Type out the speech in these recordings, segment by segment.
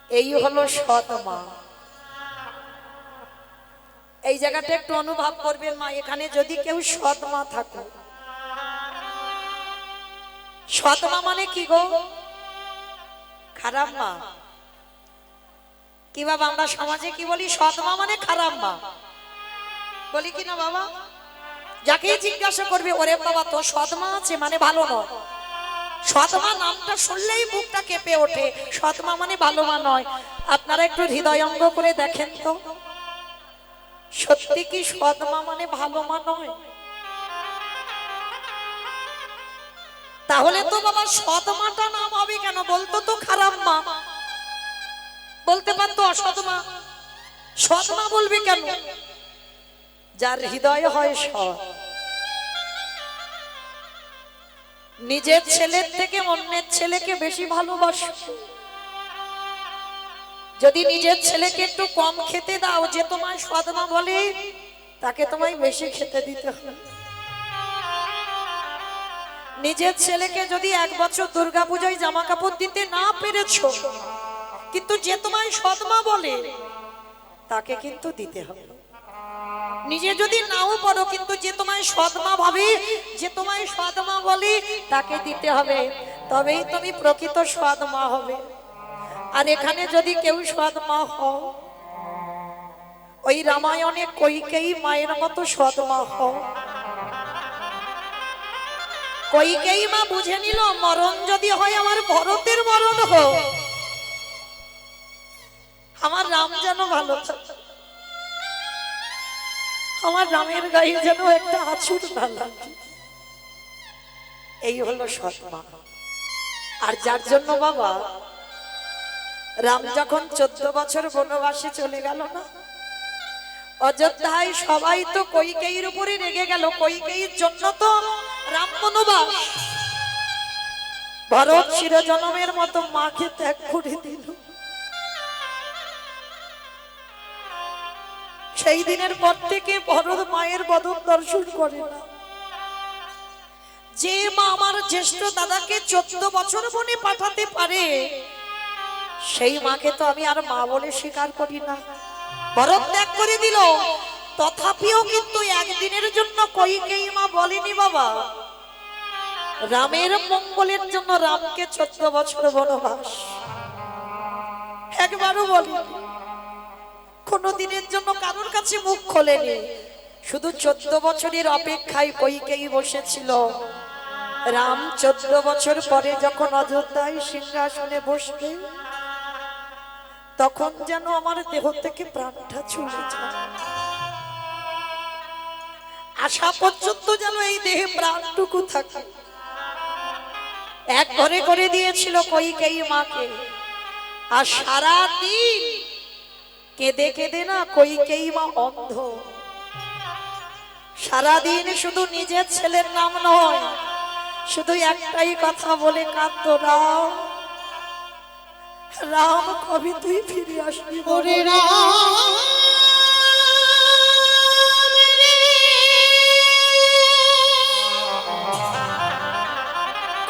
এই হলো সৎ মা। এই জায়গাটা একটু অনুভব করবেন মা, এখানে যদি কেউ সৎ মা থাকে, সৎ মা মানে কি গো? খারাপ মা? কি বাবা আমরা সমাজে কি বলি? সৎ মা মানে খারাপ মা বলি কি না বাবা? যাকে জিজ্ঞাসা করবে, ওরে বাবা তো সৎ মা আছে মানে ভালো নয়। সৎ মা নামটা শুনলেই বুকটা কেঁপে ওঠে, সৎ মা মানে ভালো মা নয়। আপনারা একটু হৃদয়ঙ্গ করে দেখেন তো, সত্যি কি সৎ মা মানে ভালো মা নয়? তাহলে তো বাবা সৎ মাটা নাম হবে কেন? বলতো তো খারাপ মা, বলতে পারতো অসৎ মা। সৎ মা বলবে কেন? যার হৃদয় হয় সৎ, নিজের ছেলের থেকে অন্যের ছেলেকে বেশি ভালোবাসে। যদি নিজের ছেলেকে একটু কম খেতে দাও, যে তোমায় সৎ মা বলে, তাকে তোমায় বেশি খেতে দিতে হবে। নিজের ছেলেকে যদি এক বছর দুর্গাপূজায় জামা কাপড় দিতে না পেরেছো, কিন্তু যে তোমায় সৎ মা বলে, তাকে কিন্তু দিতে হবে। নিজে যদি নাও পারো, কিন্তু যে তোমায় সৎ মা ভাবে, যে তোমায় সৎ মা বলে, তাকে দিতে হবে, তবেই তুমি প্রকৃত সৎ মা হবে। আর এখানে যদি কেউ সৎ মা হও, ওই রামায়ণে কইকেয়ী মায়ের মতো সৎ মা হও। কইকেয়ী মা বুঝে নিল, মরণ যদি হয় আমার ভরতের মরণ হোক, আমার রাম যেন ভালো থাকে, আমার রামের গায়ে যেন একটা আঁচড় না লাগে। এই হলো সৎ মা। আর যার জন্য বাবা রাম যখন 14 বছর বনবাসে চলে গেল না, অযোধ্যায় সবাই তো কইকেয়ীর উপরে রেগে গেল। কইকেয়ীর জন্য তো রাম বনবাস। ভরত চিরজনমের মতো মাকে ত্যাগ করে দিল। সেই দিনের পর থেকে ভরত মায়ের বদন দর্শন করে না। যে মা আমার জ্যেষ্ঠ দাদাকে 14 বছর বনে পাঠাতে পারে, সেই মাকে তো আমি আর মা বলে স্বীকার করি না। ভরত ত্যাগ করে দিল, তথাপিও কিন্তু একদিনের জন্য কইকেয়ী মা বলেনি বাবা রামের মঙ্গলের জন্য রামকে 14 বছর বনবাস, একবারও বলেনি। কোনদিনের জন্য কারোর কাছে মুখ খোলেনি। শুধু 14 বছরের অপেক্ষায় কইকেয়ী বসেছিল। রাম 14 বছর পরে যখন অযোধ্যায় সিংহাসনে বসবে, তখন যেন আমার দেহ থেকে প্রাণটা চলে যায়। আশা পর্যন্ত যেন এই দেহে প্রাণটুকু থাকে। এক ঘরে করে দিয়েছিল কইকেয়ী মাকে। আর সারা দিন কেঁদে কেঁদে না কইকেয়ী মা অন্ধ। সারাদিন শুধু নিজের ছেলের নাম নয়, শুধু একটাই কথা বলে কাঁদতো, রাম রাম কবে তুই ফিরে আসবি? ওরে রাম,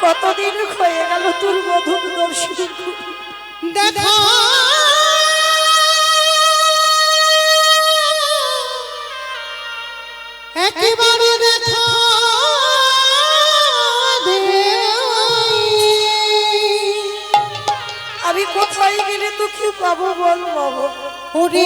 কতদিন হয়ে গেল তোর মধুর দর্শন দেখা, একেবারে দেখা আমি কোথায় গেলে তোকে পাবো বল বাবা? ওরে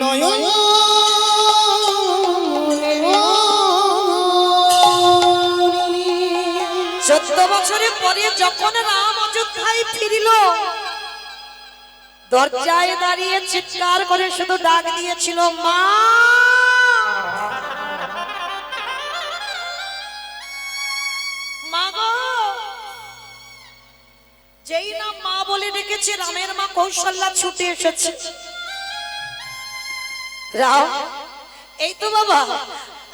নয়ন 14 বছরের পরে যখন রাম অযোধ্যায় ফিরিল, দরজায় দাঁড়িয়ে চিৎকার করে শুধু ডাক দিয়েছিল, মা মা গো। যেই না মা বলে ডেকেছে, রামের মা কৌশল্যা ছুটে এসেছে। রাম, এই তো বাবা,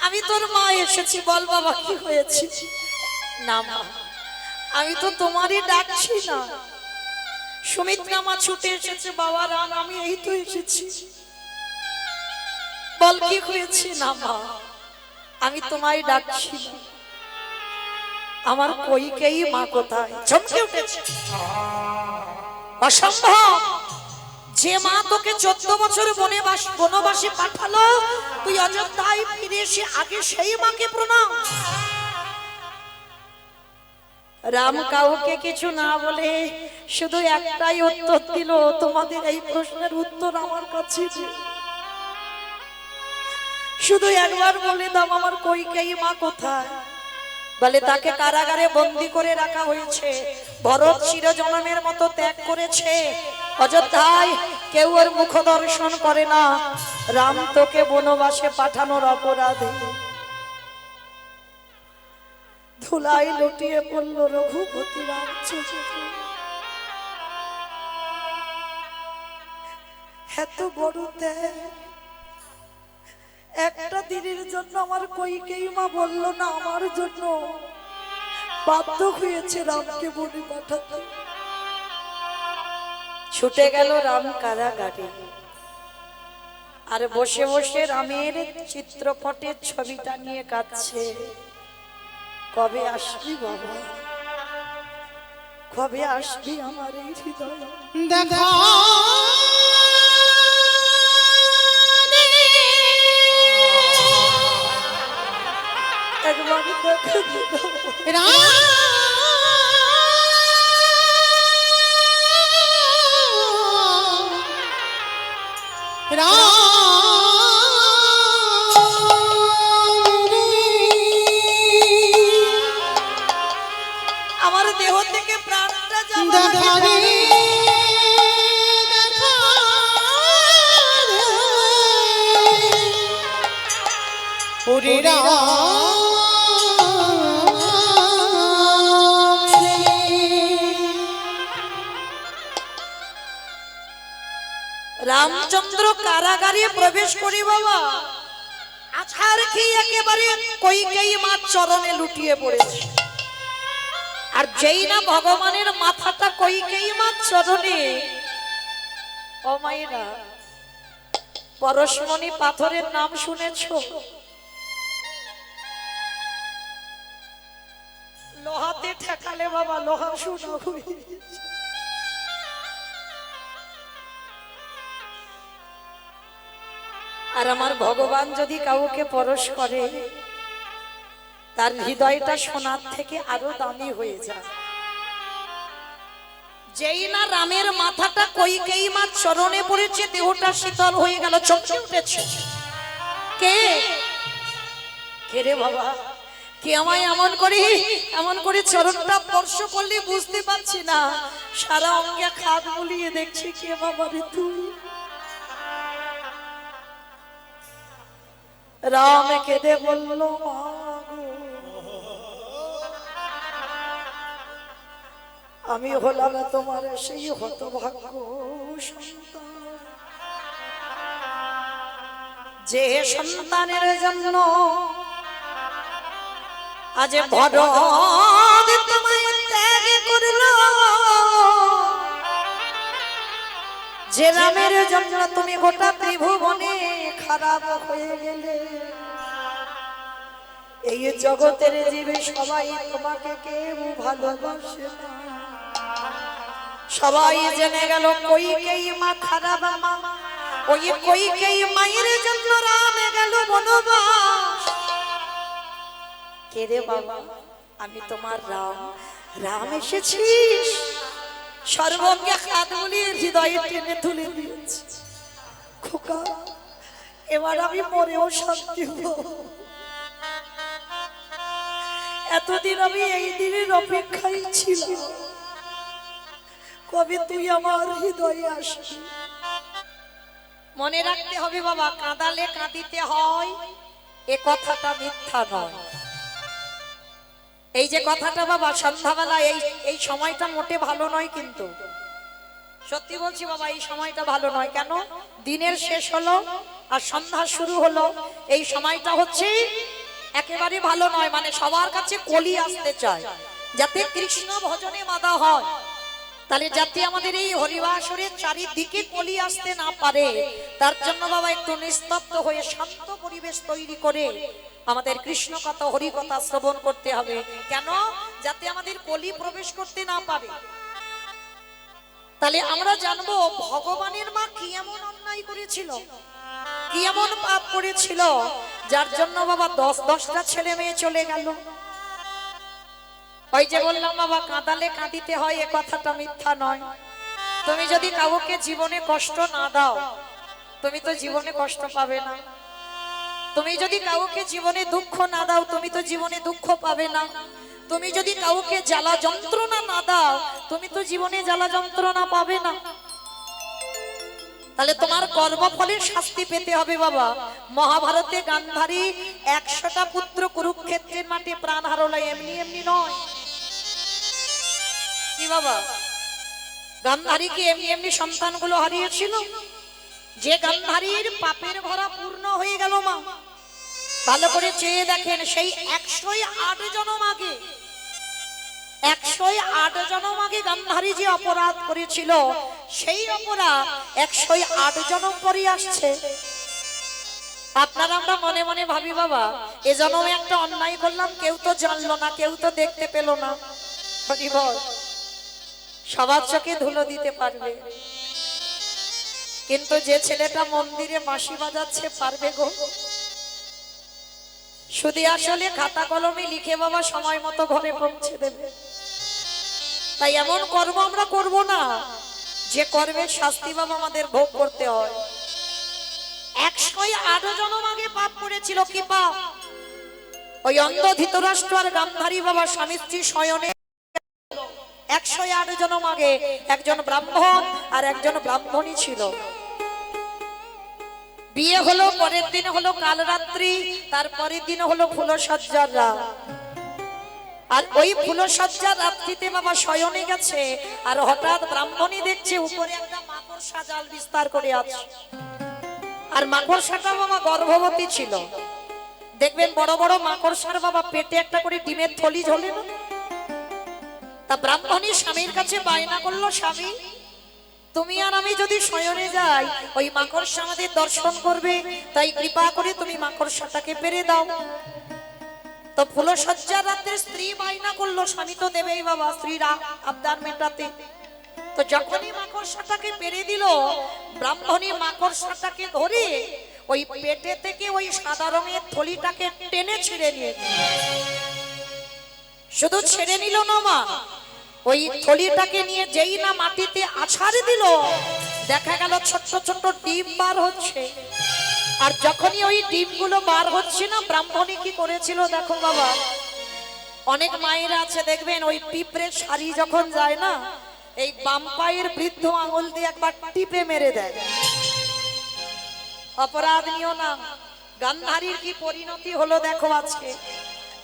আমি তোর মা এসেছি, বল বাবা কি হয়েছে? না মা, আমি তো তোমারই ডাকছি না। সুমিত্রা মা ছুটে এসেছে। বাবা রাম, আমি এই তো এসেছি, বল কি হয়েছে? না মা, আমি তোমায় ডাকছি, আমার কইকেই মা কোথায়? চমকে উঠেছে। অসম্ভব, যে মা তোকে 14 বছর বনবাসে পাঠালো, তুই অযোধ্যায় ফিরে এসে আগে সেই মাকে প্রণাম। রাম কাউকে কিছু না বলে শুধু একটাই উত্তর দিল, তোমাদের এই প্রশ্নের উত্তর আমার কাছে যে, শুধু একবার বলে দাও আমার কইকেয়ী মা কোথায়? বলে তাকে কারাগারে বন্দী করে রাখা হয়েছে, ভরত চিরজনমের মতো ত্যাগ করেছে, অযোধ্যায় কেউ ওর মুখ দর্শন করে না, রাম তোকে বনবাসে পাঠানোর অপরাধে ধুলাই লুটিয়ে পড়ল রঘুপতি রামচন্দ্র। এত বড় ত্যাগ একটা দিনের জন্য আমার কইকেয়ী মা বলল না, আমার জন্য বাধ্য হয়েছে রামকে বনে পাঠাতে। ছুটে গেল রাম কারাগারে, আর বসে বসে রামের চিত্রপটের ছবিটা নিয়ে কাঁদছে। কবে আসবি বাবা, কবে আসবি আমার এই হৃদয় দেখা, একবার দেখা দিও। আমার দেহ থেকে প্রাণটা যাবে, রামচন্দ্র কারাগারে প্রবেশ করি বাবা, আছার খেয়ে একেবারে কইকেয়ী মার চরণে লুটিয়ে পড়েছে। আর যেই না ভগবানের মাথাটা কইকেয়ী মার চরণে, ও মায়েরা, পরশমণি পাথরের নাম শুনেছো? লোহাতে ঠেকালে বাবা লোহা শোনা হয়ে গেছে। আর আমার ভগবান যদি কাউকে পরশ করে, তার হৃদয়টা সোনার থেকে আরো দামি হয়ে যায়। যেই না রামের মাথাটা কইকেয়ী মার চরণে পড়েছে, দেহটা শীতল হয়ে গেল, চমকে উঠেছে। কে কে রে বাবা, কে আমায় এমন করে চরণটা স্পর্শ করলে বুঝতে পারছি না, সারা অঙ্গে খাদ বুলিয়ে দেখছি, কে বাবা রে তুই? রাম কেঁদে বলল, আমি হলাম তোমার সেই হতভাগ্য সন্তান, যে সন্তানের জন্য আজ ভরত তোমায় ত্যাগ করল, যে রামের জন্য তুমি গোটা ত্রিভুবনে খারাপ হয়ে গেলে। এই জগতের জীবে সবাই তোমাকে কেউ ভালোবাসে না, সবাই জেনে গেল কইকেয়ী মা খারাপ মা, ওই কইকেয়ী মায়ের জন্য রাম গেল বনবাস। কে রে বাবা, আমি তোমার রাম, রাম এসেছিস, সর্বঙ্গে হাত বুলিয়ে হৃদয়ে টেনে তুলে দিয়েছি। খোকা, এবার আমি মরেও শান্তি হব। এতদিন আমি এই দিনের অপেক্ষায় ছিলাম, কবে তুই আমার হৃদয়ে আসবি। মনে রাখতে হবে বাবা, কাঁদালে কাঁদিতে হয়, এ কথাটা মিথ্যা নয়। এই যে কথাটা বাবা, সন্ধ্যাবেলা এই সময়টা মোটে ভালো নয়, কিন্তু সত্যি বলছি বাবা, এই সময়টা ভালো নয়। কেন? দিনের শেষ হলো আর সন্ধ্যা শুরু হলো, এই সময়টা হচ্ছে একেবারে ভালো নয়। মানে সবার কাছে কলি আসতে চায়, যাতে কৃষ্ণ ভজনে বাধা হয়, তাহলে যাতে আমাদের এই হরিবাসরের চারিদিকে কলি আসতে না পারে, তার জন্য বাবা একটু নিস্তব্ধ হয়ে শান্ত পরিবেশ তৈরি করে আমাদের কৃষ্ণ কথা হরি কথা শ্রবণ করতে হবে। কেন? যাতে আমাদের কলি প্রবেশ করতে না পারে। তাহলে আমরা জানবো ভগবানের মা কি এমন অন্যায় করেছিল, কি এমন পাপ করেছিল, যার জন্য বাবা 10-10টা ছেলে মেয়ে চলে গেল। ওই যে বললাম বাবা, কাঁদালে কাঁদিতে হয়, এ কথাটা মিথ্যা নয়। তুমি যদি কাউকে জীবনে কষ্ট না দাও, তুমি তো জীবনে কষ্ট পাবে না। তুমি যদি কাউকে জীবনে দুঃখ না দাও, তুমি তো জীবনে দুঃখ পাবে না। তুমি যদি কাউকে জ্বালা যন্ত্রণা না দাও, তুমি তো জীবনে জ্বালা যন্ত্রণা পাবে না। তাহলে তোমার কর্মফলের শাস্তি পেতে হবে বাবা। মহাভারতে গান্ধারী 100টা পুত্র কুরুক্ষেত্রের মাঠে প্রাণ হারালো, এমনি এমনি নয়। কি বাবা, গান্ধারী কি এমনি এমনি সন্তানগুলো হারিয়েছিল? যে গান্ধারীর পাপের ভরা পূর্ণ হয়ে গেল মা, ভালো করে চেয়ে দেখেন, সেই 108 জনম আগে, 108 জনম আগে গান্ধারী যে অপরাধ করেছিল, সেই অপরাধ 108 জনম পরে আসছে। আপনারা আমরা মনে মনে ভাবি বাবা, এ জন্মে একটা অন্যায় করলাম, কেউ তো জানলো না, কেউ তো দেখতে পেল না। সবার চোখে ধুলো দিতে পারবে, কিন্তু যে ছেলেটা মন্দিরে বাঁশি বাজাচ্ছে পারবে গো? শুধু আসলে খাতা কলমে লিখে বাবা সময় মতো ঘরে পৌঁছে দেবে। তাই এমন কর্ম আমরা করব না যে কর্মের শাস্তি বাবা আমাদের ভোগ করতে হয়। 108 জনম আগে পাপ করেছিল। কি পাপ? ওই অন্ধ ধৃতরাষ্ট্র আর গান্ধারী বাবা স্বামী স্ত্রী শয়নে 108 জনম আগে একজন ব্রাহ্মণ আর একজন ব্রাহ্মণী ছিল। বিয়ে হলো, পরের দিন হলো কাল রাত্রি, তারপরের দিন হলো ফুলসজ্জার রাত। আর ওই ফুলসজ্জার রাত্রিতে বাবা শয়নে গেছে, আর হঠাৎ ব্রাহ্মণী দেখছে উপরে একটা মাকড়সা জাল বিস্তার করে আছে। আর মাকড়সাটা বাবা গর্ভবতী ছিল। দেখবেন বড় বড় মাকড়সার বাবা পেটে একটা করে ডিমের থলি ঝোলে না? তা ব্রাহ্মণী স্বামীর কাছে বায়না করলো, স্বামী তুমি আর আমি যদি শয়নে যাই, ওই মাকড়সা আমাদের দর্শন করবে, তাই কৃপা করে তুমি মাকড়সাটাকে পেরে দাও। তো ফুলসজ্জার রাতে স্ত্রী বায়না করলো, স্বামী তো দেবেই বাবা, স্ত্রীরা আবদার মেটাতে। তো যখনই মাকড়সাটাকে পেরে দিল, ব্রাহ্মণী মাকড়সাটাকে ধরে ওই পেটে থেকে ওই সাদা রঙের থলিটাকে টেনে ছিঁড়ে নিয়ে, শুধু ছেড়ে নিল না মা, ওই থলিটাকে নিয়ে যেই না মাটিতে আছাড় দিল, দেখা গেল ছোট্ট ছোট্ট ডিম বার হচ্ছে। আর যখনই ওই ডিমগুলো বার হচ্ছে না, ব্রাহ্মণী কি করেছিল দেখো বাবা। অনেক মায়েরা আছে দেখবেন, ওই পিঁপড়ের শাড়ি যখন যায় না, এই বাম পায়ের বৃদ্ধ আঙুল দিয়ে একবার টিপে মেরে দেয়। অপরাধ নিও না। গান্ধারীর কি পরিণতি হলো দেখো আজকে।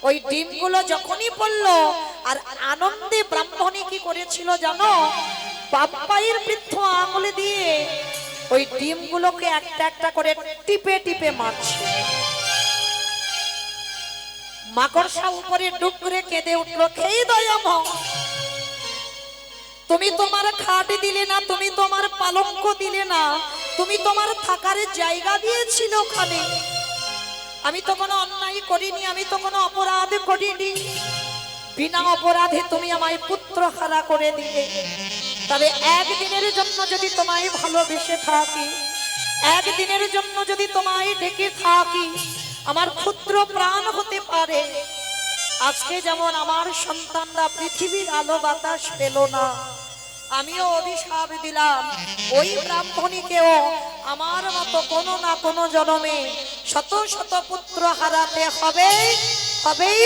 ওই ডিমগুলো যখনই পড়লো, আর আনন্দে ব্রাহ্মণী কি করেছিল জানো, বাম পায়ের বৃদ্ধ আঙুল দিয়ে ওই ডিমগুলোকে একটা একটা করে টিপে টিপে মারছে। মাকড়সা উপরে ডুব করে কেঁদে উঠলো, খেয়ে দয়াম, তুমি তোমার খাট দিলে না, তুমি তোমার পালঙ্ক দিলে না, তুমি তোমার থাকার জায়গা দিয়েছিল ওখানে। আমি তো কোনো অন্যায় করিনি, আমি তো কোনো অপরাধ করিনি, বিনা অপরাধে তুমি আমায় পুত্র হারা করে দিলে। তবে একদিনের জন্য যদি তোমায় ভালোবেসে থাকি, একদিনের জন্য যদি তোমায় ডেকে থাকি, আমার ক্ষুদ্র প্রাণ হতে পারে। আজকে যেমন আমার সন্তানরা পৃথিবীর আলো বাতাস পেল না, আমিও অভিশাপ দিলাম ওই ব্রাহ্মণীকেও আমার মতো কোনো না কোনো জন্মে শত শত পুত্র হারাতে হবে, হবেই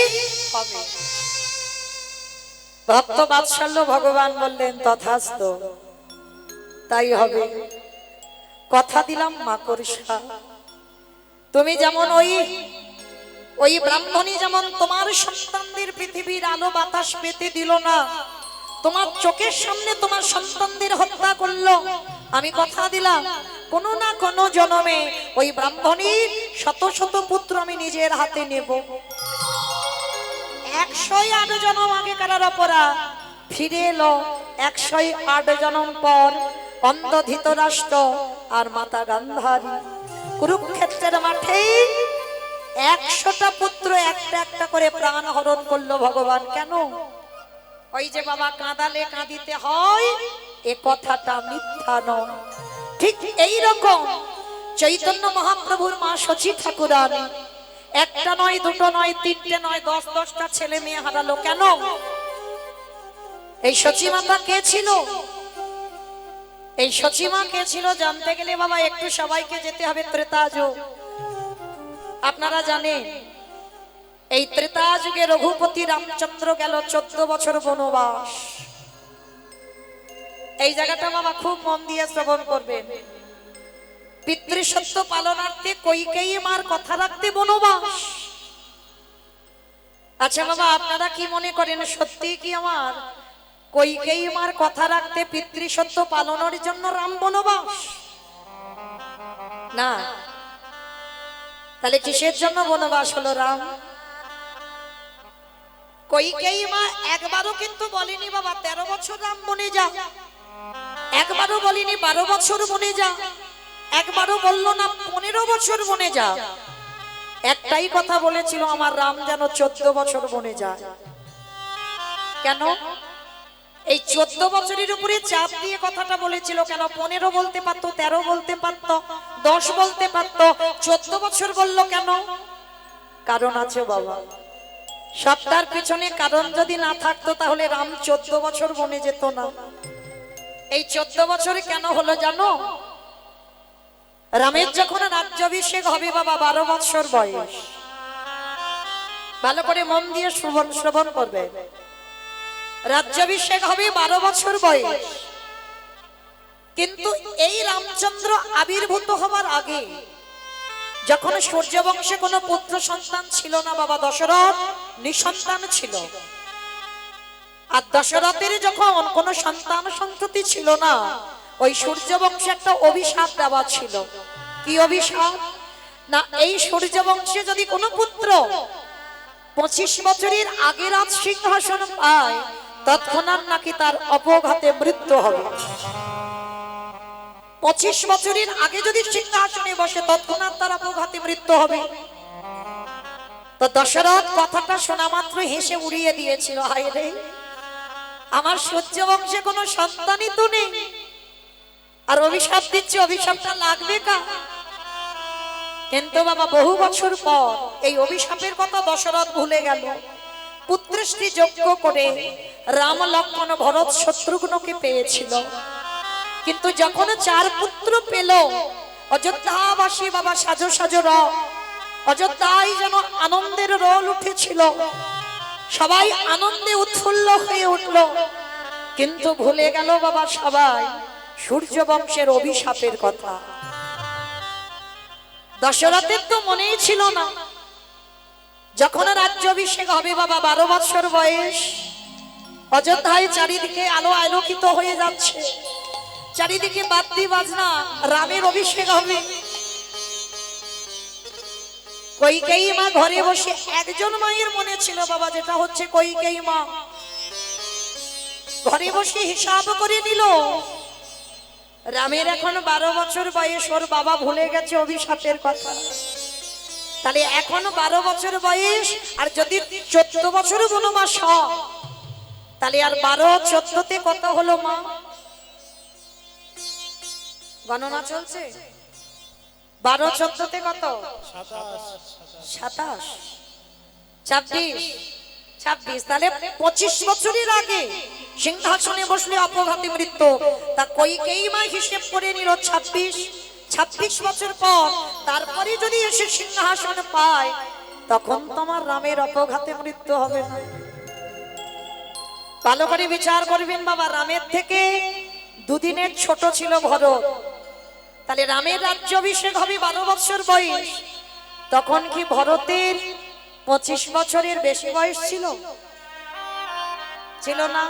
হবে। ভক্ত বাৎসল্য ভগবান বললেন তথাস্তু, তাই হবে। কথা দিলাম মাকড়সা, তুমি যেমন ওই ব্রাহ্মণী যেমন তোমার সন্তানদের পৃথিবীর আলো বাতাস পেতে দিল না, তোমার চোখের সামনে তোমার সন্তানদের হত্যা করলো, আমি কথা দিলাম কোনো না কোনো জন্মে ওই ব্রাহ্মণীর শত শত পুত্র আমি নিজের হাতে নেব। 108 জনম আগে কারার অপরাধ ফিরে এলো 108 জনম পর। অন্ধ ধৃতরাষ্ট্র আর মাতা গান্ধারী কুরুক্ষেত্রের মাঠে 100টা পুত্র একটা একটা করে প্রাণ হরণ করলো ভগবান। কেন? ওই যে বাবা কাঁদালে কাঁদিতে হয়, এ কথাটা মিথ্যা নয়। ঠিক এই রকম চৈতন্য মহাপ্রভুর মা শচী ঠাকুরানী একটা নয়, দুটো নয়, তিনটে নয়, 10-10টা ছেলে মেয়ে হারালো। কেন? এই শচী মাতা কে ছিল? এই শচী মা কে ছিল জানতে গেলে বাবা একটু সবাইকে যেতে হবে ত্রেতা যুগ। আপনারা জানেন এই ত্রেতা যুগে রঘুপতি রামচন্দ্র গেল 14 বছর বনবাস। এই জায়গাটা বাবা খুব মন দিয়ে শ্রবণ করবেন। পিতৃসত্য পালনার্থে কইকেয়ী মার কথা রাখতে বনবাস। আচ্ছা বাবা, আপনারা কি মনে করেন সত্যি কি আমার কইকেয়ী মার কথা রাখতে পিতৃসত্য পালনের জন্য রাম বনবাস? না। তাহলে কিসের জন্য বনবাস হলো রাম? কইকেয়ী মা একবারও কিন্তু বলেনি বাবা 13 বছর রাম বনে যা, একবারও বলেনি 12 বছর বনে যা, একবারও বলল না 15 বছর বনে যা। একটাই কথা বলেছিল, আমার রাম যেন 14 বছর বনে যায়। কেন? এই 14 বছরের উপরে চাপ দিয়ে কথাটা বলেছিল। কেন? 15 বলতে পারতো, 13 বলতে পারতো, 10 বলতে পারতো, 14 বছর বলল কেন? কারণ আছে বাবা। সবটার পিছনে কারণ যদি না থাকতো তাহলে রাম 14 বছর বনে যেত না। এই 14 বছরে কেন হলো জানো? রামের যখন রাজ্যাভিষেক হবে বাবা 12 বছর বয়স। ভালো করে মন দিয়ে শ্রবণ করবে। রাজ্যাভিষেক হবে 12 বছর বয়স। কিন্তু এই রামচন্দ্র আবির্ভূত হবার আগে যখন সূর্যবংশে কোনো পুত্র সন্তান ছিল না বাবা, দশরথ নিঃসন্তান ছিল। আর দশরথের যখন কোনো সন্তান সন্ততি ছিল না, ওই সূর্যবংশে একটা অভিশাপ দেওয়া ছিল। কি অভিশাপ? না, এই সূর্যবংশে যদি কোনো পুত্র 25 বছরের আগে রাজ সিংহাসন পায়, তৎক্ষণাৎ নাকি তার অপঘাতে মৃত্যু হবে। 25 বছরের আগে যদি সিংহাসনে বসে, তৎক্ষণাৎ তার অপঘাতে মৃত্যু হবে। তো দশরথ কথাটা শোনা মাত্র হেসে উড়িয়ে দিয়েছিল, হায় রে, আমার সূর্যবংশে কোনো সন্তানই তো নেই, আর অভিশাপ দিচ্ছে, অভিশাপটা লাগবে কা? কিন্তু বাবা বহু বছর পর এই অভিশাপের কথা দশরথ ভুলে গেল। পুত্রশ্রী যজ্ঞ করে রাম, লক্ষ্মণ, ভরত, শত্রুঘ্নকে পেয়েছিল। কিন্তু যখন 4 পুত্র পেল, অযোধ্যাবাসী বাবা সাজো সাজো অযোধ্যায় যেন আনন্দের রোল উঠেছিল। সবাই আনন্দে উৎফুল্ল হয়ে উঠল, কিন্তু ভুলে গেল বাবা সবাই সূর্যবংশের অভিশাপের কথা। দশরথের তো মনেই ছিল না। যখন রাজ্যাভিষেক হবে বাবা 12 বছর বয়স, অযোধ্যায় চারিদিকে আলো আলোকিত হয়ে যাচ্ছে, চারিদিকে বাদ্যি বাজনা, রামের অভিষেক হবে। কইকেয়ী মা ঘরে বসে, একজন মায়ের মনে ছিল বাবা, যেটা হচ্ছে কইকেয়ী মা ঘরে বসে হিসাব করে নিল, রামের এখন 12 বছর বয়স, ওর বাবা ভুলে গেছে অভিশাপের কথা। তাহলে এখন 12 বছর বয়স, আর যদি 14 বছর বনবাস হয়, তাহলে আর 12 14তে কত হলো মা? গণনা চলছে। 12 14তে কত? 27 26 26। তাহলে 25 বছরের আগে সিংহাসনে বসলে অপঘাতে মৃত্যু। তা কইকেয়ী মা হিসেব করে নিল 26 বছর পর তারপরে যদি এসে সিংহাসন পায়, তখন তোমার রামের অপঘাতে মৃত্যু হবে না। ভালো করে বিচার করবেন বাবা। রামের থেকে 2 দিনের ছোট ছিল ভরত। তাহলে রামের রাজ্যাভিষেক হবে 12 বছর বয়স। তখন কি ভরতের 25 বছরের বেশি বয়স ছিল? ছিল না।